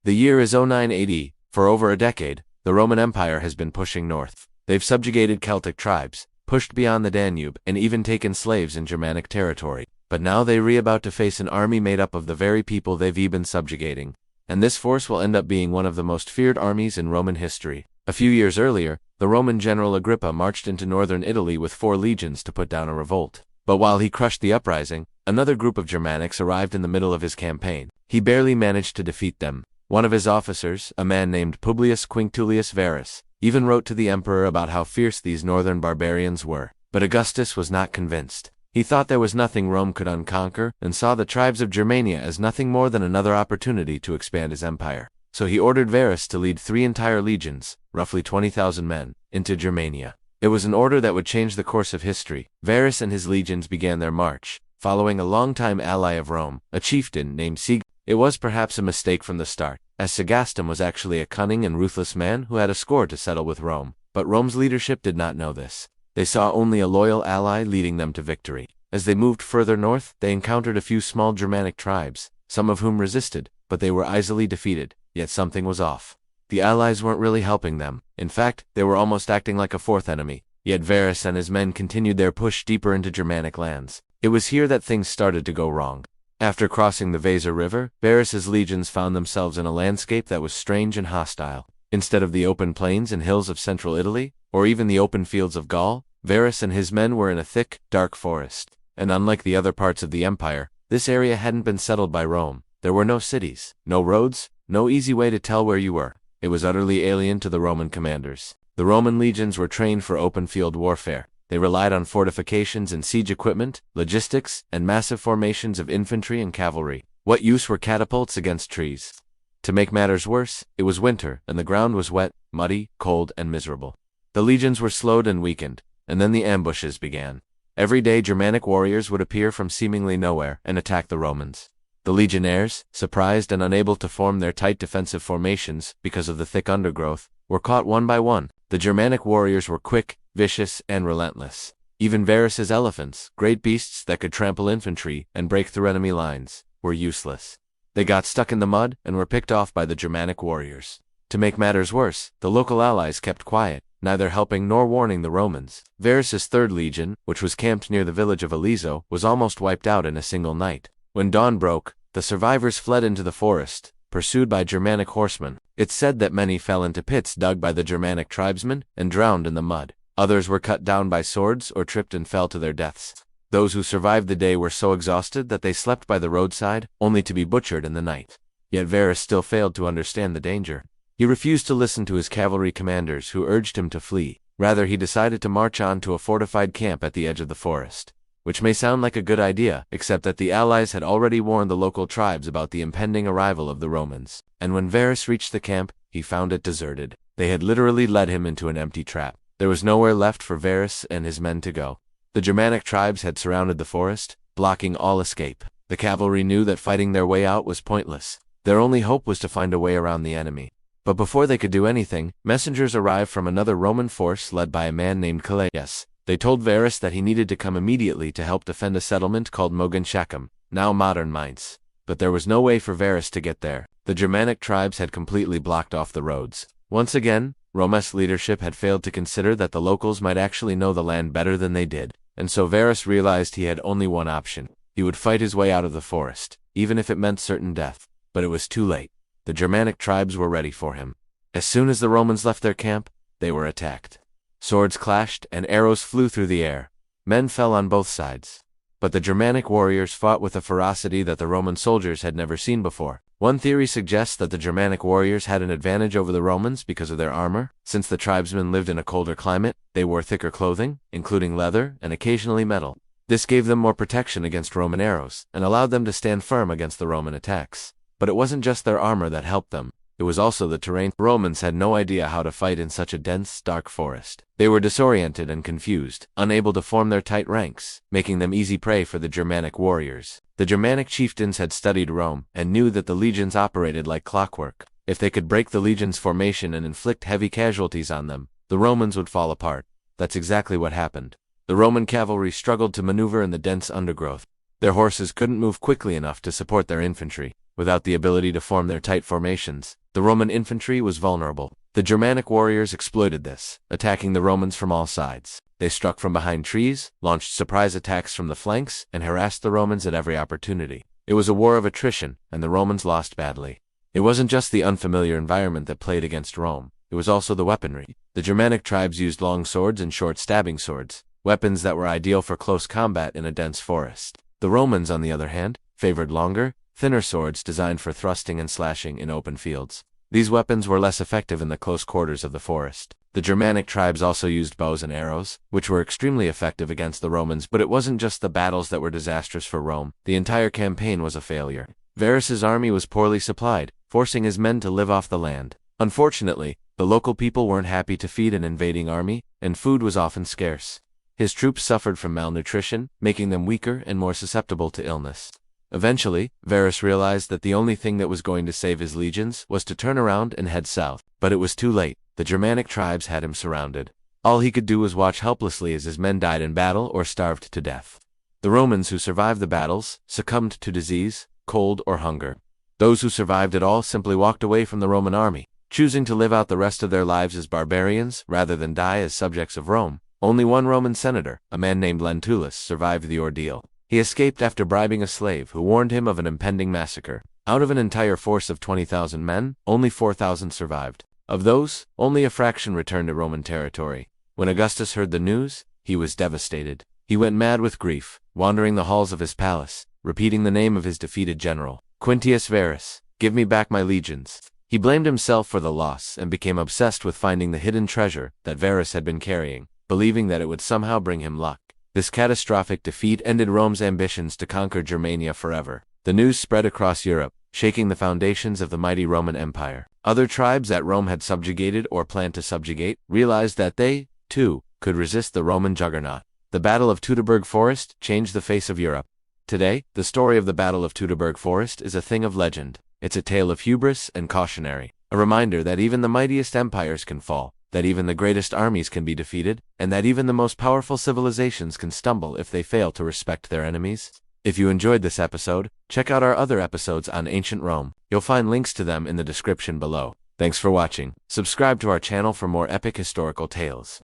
The year is 09 AD. For over a decade, the Roman Empire has been pushing north. They've subjugated Celtic tribes, pushed beyond the Danube, and even taken slaves in Germanic territory. But now they're about to face an army made up of the very people they've been subjugating. And this force will end up being one of the most feared armies in Roman history. A few years earlier, the Roman general Agrippa marched into northern Italy with 4 legions to put down a revolt. But while he crushed the uprising, another group of Germanics arrived in the middle of his campaign. He barely managed to defeat them. One of his officers, a man named Publius Quinctilius Varus, even wrote to the emperor about how fierce these northern barbarians were. But Augustus was not convinced. He thought there was nothing Rome could unconquer, and saw the tribes of Germania as nothing more than another opportunity to expand his empire. So he ordered Varus to lead 3 entire legions, roughly 20,000 men, into Germania. It was an order that would change the course of history. Varus and his legions began their march, following a longtime ally of Rome, a chieftain named Segastum. It was perhaps a mistake from the start, as Segastum was actually a cunning and ruthless man who had a score to settle with Rome. But Rome's leadership did not know this. They saw only a loyal ally leading them to victory. As they moved further north, they encountered a few small Germanic tribes, some of whom resisted, but they were easily defeated. Yet something was off. The allies weren't really helping them. In fact, they were almost acting like a fourth enemy. Yet Varus and his men continued their push deeper into Germanic lands. It was here that things started to go wrong. After crossing the Weser River, Varus's legions found themselves in a landscape that was strange and hostile. Instead of the open plains and hills of central Italy, or even the open fields of Gaul, Varus and his men were in a thick, dark forest. And unlike the other parts of the empire, this area hadn't been settled by Rome. There were no cities, no roads, no easy way to tell where you were. It was utterly alien to the Roman commanders. The Roman legions were trained for open field warfare. They relied on fortifications and siege equipment, logistics, and massive formations of infantry and cavalry. What use were catapults against trees? To make matters worse, it was winter, and the ground was wet, muddy, cold, and miserable. The legions were slowed and weakened, and then the ambushes began. Every day Germanic warriors would appear from seemingly nowhere and attack the Romans. The legionnaires, surprised and unable to form their tight defensive formations because of the thick undergrowth, were caught one by one. The Germanic warriors were quick, vicious, and relentless. Even Varus's elephants, great beasts that could trample infantry and break through enemy lines, were useless. They got stuck in the mud and were picked off by the Germanic warriors. To make matters worse, the local allies kept quiet, neither helping nor warning the Romans. Varus's 3rd legion, which was camped near the village of Aliso, was almost wiped out in a single night. When dawn broke, the survivors fled into the forest, pursued by Germanic horsemen. It's said that many fell into pits dug by the Germanic tribesmen and drowned in the mud. Others were cut down by swords or tripped and fell to their deaths. Those who survived the day were so exhausted that they slept by the roadside, only to be butchered in the night. Yet Varus still failed to understand the danger. He refused to listen to his cavalry commanders who urged him to flee. Rather, he decided to march on to a fortified camp at the edge of the forest. Which may sound like a good idea, except that the allies had already warned the local tribes about the impending arrival of the Romans. And when Varus reached the camp, he found it deserted. They had literally led him into an empty trap. There was nowhere left for Varus and his men to go. The Germanic tribes had surrounded the forest, blocking all escape. The cavalry knew that fighting their way out was pointless. Their only hope was to find a way around the enemy. But before they could do anything, messengers arrived from another Roman force led by a man named Callias. They told Varus that he needed to come immediately to help defend a settlement called Mogontiacum, now modern Mainz. But there was no way for Varus to get there. The Germanic tribes had completely blocked off the roads. Once again, Rome's leadership had failed to consider that the locals might actually know the land better than they did. And so Varus realized he had only one option. He would fight his way out of the forest, even if it meant certain death. But it was too late. The Germanic tribes were ready for him. As soon as the Romans left their camp, they were attacked. Swords clashed and arrows flew through the air. Men fell on both sides. But the Germanic warriors fought with a ferocity that the Roman soldiers had never seen before. One theory suggests that the Germanic warriors had an advantage over the Romans because of their armor. Since the tribesmen lived in a colder climate, they wore thicker clothing, including leather and occasionally metal. This gave them more protection against Roman arrows and allowed them to stand firm against the Roman attacks. But it wasn't just their armor that helped them. It was also the terrain. Romans had no idea how to fight in such a dense, dark forest. They were disoriented and confused, unable to form their tight ranks, making them easy prey for the Germanic warriors. The Germanic chieftains had studied Rome and knew that the legions operated like clockwork. If they could break the legions' formation and inflict heavy casualties on them, the Romans would fall apart. That's exactly what happened. The Roman cavalry struggled to maneuver in the dense undergrowth. Their horses couldn't move quickly enough to support their infantry. Without the ability to form their tight formations, the Roman infantry was vulnerable. The Germanic warriors exploited this, attacking the Romans from all sides. They struck from behind trees, launched surprise attacks from the flanks, and harassed the Romans at every opportunity. It was a war of attrition, and the Romans lost badly. It wasn't just the unfamiliar environment that played against Rome, it was also the weaponry. The Germanic tribes used long swords and short stabbing swords, weapons that were ideal for close combat in a dense forest. The Romans, on the other hand, favored longer, thinner swords designed for thrusting and slashing in open fields. These weapons were less effective in the close quarters of the forest. The Germanic tribes also used bows and arrows, which were extremely effective against the Romans, but it wasn't just the battles that were disastrous for Rome. The entire campaign was a failure. Varus's army was poorly supplied, forcing his men to live off the land. Unfortunately, the local people weren't happy to feed an invading army, and food was often scarce. His troops suffered from malnutrition, making them weaker and more susceptible to illness. Eventually, Varus realized that the only thing that was going to save his legions was to turn around and head south. But it was too late. The Germanic tribes had him surrounded. All he could do was watch helplessly as his men died in battle or starved to death. The Romans who survived the battles succumbed to disease, cold, or hunger. Those who survived it all simply walked away from the Roman army, choosing to live out the rest of their lives as barbarians rather than die as subjects of Rome. Only one Roman senator, a man named Lentulus, survived the ordeal. He escaped after bribing a slave who warned him of an impending massacre. Out of an entire force of 20,000 men, only 4,000 survived. Of those, only a fraction returned to Roman territory. When Augustus heard the news, he was devastated. He went mad with grief, wandering the halls of his palace, repeating the name of his defeated general, Quintius Varus, "Give me back my legions." He blamed himself for the loss and became obsessed with finding the hidden treasure that Varus had been carrying, believing that it would somehow bring him luck. This catastrophic defeat ended Rome's ambitions to conquer Germania forever. The news spread across Europe, shaking the foundations of the mighty Roman Empire. Other tribes that Rome had subjugated or planned to subjugate realized that they, too, could resist the Roman juggernaut. The Battle of Teutoburg Forest changed the face of Europe. Today, the story of the Battle of Teutoburg Forest is a thing of legend. It's a tale of hubris and cautionary, a reminder that even the mightiest empires can fall, that even the greatest armies can be defeated, and that even the most powerful civilizations can stumble if they fail to respect their enemies. If you enjoyed this episode, check out our other episodes on ancient Rome. You'll find links to them in the description below. Thanks for watching. Subscribe to our channel for more epic historical tales.